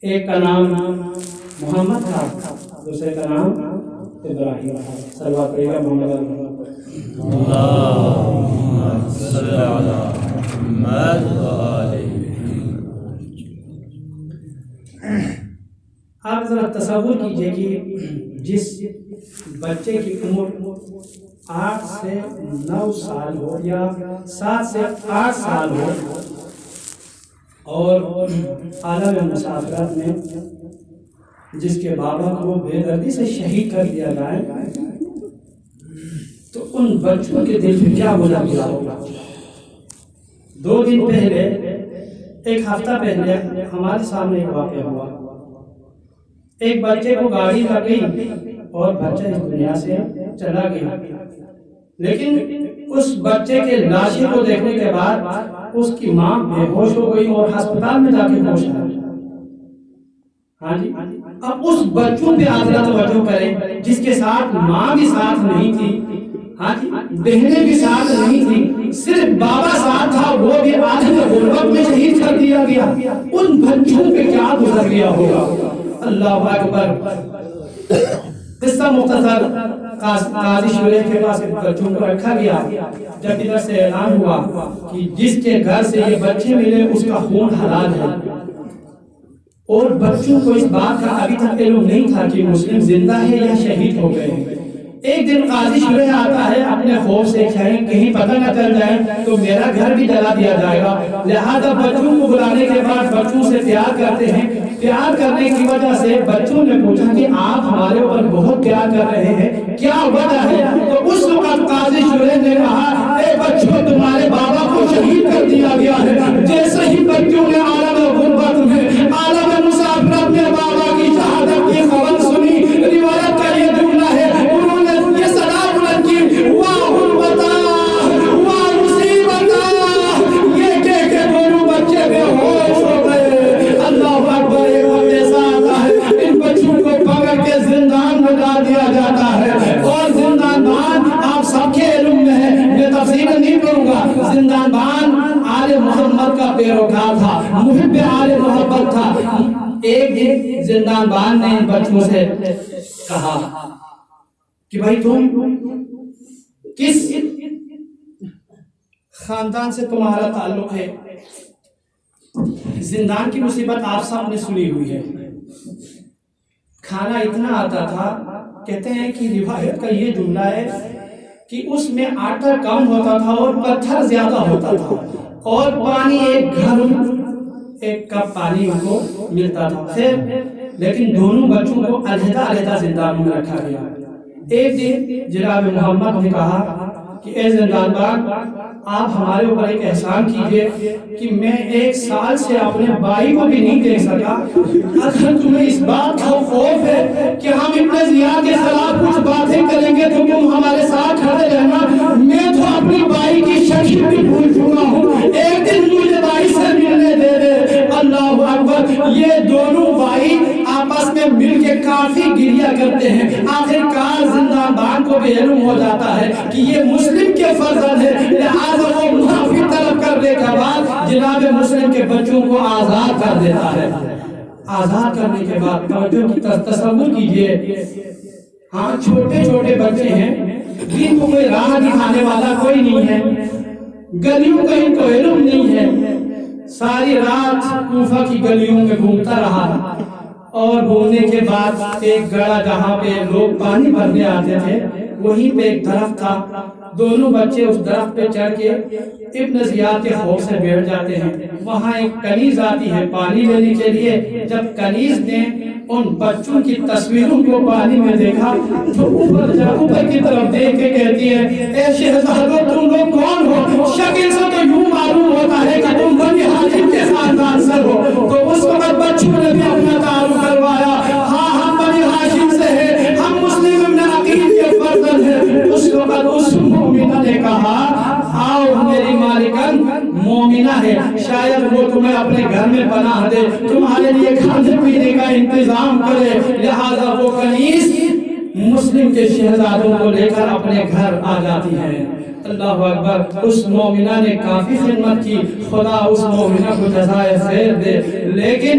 ایک کا نام محمد تھا، دوسرے کا نام ابراہیم تھا۔ صلوات پڑھیے گا محمد اللہم صلی علی محمد و آلہ۔ آپ ذرا تصور کیجئے کہ جس بچے کی عمر 8 سے 9 سال ہو یا 7 سے 8 سال ہو اور عالم مسافرت میں جس کے بابا کو بے دردی سے شہید کر دیا جائے، تو ان بچوں کے دل میں کیا گزر گیا ہوگا۔ 2 دن پہلے، 1 ہفتہ پہلے ہمارے سامنے ایک واقعہ ہوا۔ ایک بچے کو گاڑی لگ گئی اور بچہ اس دنیا سے چلا گیا، لیکن اس بچے کے لاشے کو دیکھنے کے بعد اس کی ماں بے ہوش ہو گئی اور ہسپتال میں جا کے ہوش آ گئی۔ ہاں جی، اب اس بچوں پہ آپ توجہ کریں جس کے ساتھ ماں بھی ساتھ نہیں تھی، ہاں جی، بہنیں بھی ساتھ نہیں تھی، صرف بابا ساتھ تھا، وہ بھی عالم غربت میں شہید کر دیا گیا۔ ان بچوں پہ کیا گزر گیا ہوگا۔ اللہ اکبر۔ قصہ مختصر، قاضی شریف کے پاس بچوں کو رکھا گیا۔ جب ادھر سے اعلان ہوا کہ جس کے گھر سے یہ بچے ملے اس کا خون حلال ہے، اور بچوں کو اس بات کا ابھی تک علم نہیں تھا کہ مسلم زندہ ہے یا شہید ہو گئے ہیں۔ ایک دن قاضی شریف آتا ہے اپنے خوف سے، کہیں پتہ نہ چل جائے تو میرا گھر بھی جلا دیا جائے گا، لہذا بچوں کو بلانے کے بعد بچوں سے پیار کرتے ہیں۔ پیار کرنے کی وجہ سے بچوں نے پوچھا کہ آپ ہمارے اوپر بہت پیار کر رہے ہیں، کیا وجہ ہے؟ تو اس وقت قاضی شریف نے کہا، اے بچوں، تمہارے بابا کو شہید کر دیا گیا ہے۔ جیسے ہی بچوں نے عالم غربت میں، عالم مسافرت میں بابا کی شہادت کی خبر سنی، روایت کا یہ جملہ ہے، انہوں نے یہ صدا بلند کی، واہ غربتا واہ مصیبتا، یہ کہہ کے دونوں بچے بے ہوش ہو گئے۔ اللہ اکبر۔ ایک وقت ایسا آتا ہے ان بچوں کو پکڑ کے زندان میں ڈال دیا جاتا ہے، اور زندان بان آپ سب کے علم میں ہے، میں تفصیل نہیں کروں گا۔ زندان بان آل محمد کا پیروکار تھا، محب آل محمد تھا۔ ایک دن زندان بان نے ان بچوں سے کہا کہ بھائی تم کس خاندان سے تمہارا تعلق ہے؟ زندان کی مصیبت آپ سب نے سنی ہوئی ہے۔ کھانا اتنا آتا تھا، کہتے ہیں کہ روایت کا یہ جملہ ہے کہ اس میں آٹا کم ہوتا تھا اور پتھر زیادہ ہوتا تھا، اور پانی ایک کپ پانی ان کو ملتا تھا۔ پھر لیکن دونوں بچوں کو علیحدہ علیحدہ زندان میں رکھا گیا۔ ایک دن جناب محمد نے کہا کہ اے زندان بان، آپ ہمارے اوپر ایک احسان کیجئے کہ میں 1 سال سے اپنے بھائی کو بھی نہیں دیکھ سکا۔ اگر تمہیں اس بات کا خوف ہے کہ ہم ابن زیاد کے خلاف کچھ باتیں کریں گے تو تم ہمارے ساتھ کھڑے رہنا، میں تو اپنی بھائی کی شکل بھی بھول چکا ہوں، ایک دن مجھے بھائی سے ملنے دے دے۔ اللہ اکبر۔ یہ دونوں بھائی آپس میں مل کے کافی گریہ کرتے ہیں۔ آخر کار زندان بان کو بھی علم ہو جاتا ہے کہ یہ مسلم کے فرزند ہے، لہذا وہ معافی طلب کرنے کے بعد جناب مسلم کے بچوں کو آزاد کر دیتا ہے۔ آزاد کرنے کے بعد توجہ کی تصور کیجئے، ہاں چھوٹے چھوٹے بچے ہیں، جن کو کوئی راہ دکھانے والا کوئی نہیں ہے، گلیوں کا ان کو علم نہیں ہے۔ ساری رات کوفہ کی گلیوں میں گھومتا رہا، اور گھومنے کے بعد ایک گڑھا جہاں پہ لوگ پانی بھرنے آتے تھے، وہیں پہ ایک درخت تھا۔ دونوں بچے اس درخت پہ چڑھ کے ابن زیاد کے خوف سے بیٹھ جاتے ہیں۔ وہاں ایک کنیز آتی ہے پانی لینے کے لیے۔ جب کنیز نے ان بچوں کی تصویروں کو پانی میں دیکھا تو اوپر کی طرف دیکھ کے کہتی ہے، اے شہزادو، تم لوگ کون ہو؟ شکل سے تو یوں معلوم ہوتا ہے کہ تم بنی ہاشم کے خاندان سے ہو۔ تو اس وقت بچوں نے بھی اپنا تعارف کروایا، ہاں ہم بنی ہاشم سے ہیں، ہم مسلم ابن عقیل کے فرزند ہیں۔ اس وقت اس مومنہ نے کہا، آؤ میری مالکن مومنہ ہے، شاید وہ تمہیں اپنے گھر میں پناہ دے، تمہارے لیے کھانے پینے کا انتظام کرے۔ لہذا وہ کنیز مسلم کے شہزادوں کو لے کر اپنے گھر آ جاتی ہے۔ اللہ اکبر۔ اس مومنہ نے کافی خدمت کی، خدا اس مومنہ کو جزائے خیر دے، لیکن